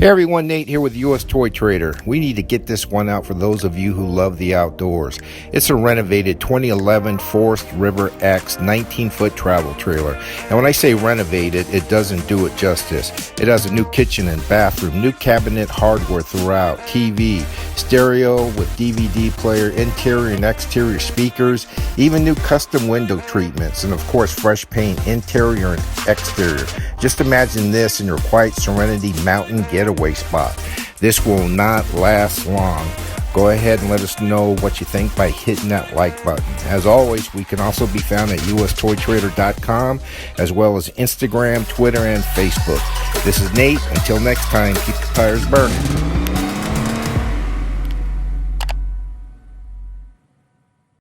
Hey everyone, Nate here with US Toy Trader. We need to get this one out for those of you who love the outdoors. It's a renovated 2011 Forest River X 19-foot travel trailer. And when I say renovated, it doesn't do it justice. It has a new kitchen and bathroom, new cabinet hardware throughout, TV, stereo with DVD player, interior and exterior speakers, even new custom window treatments, and of course fresh paint interior and exterior. Just imagine this in your quiet Serenity mountain getaway spot. This will not last long. Go ahead and let us know what you think by hitting that like button. As always, we can also be found at ustoytrader.com as well as Instagram, Twitter, and Facebook. This is Nate. Until next time, keep the tires burning.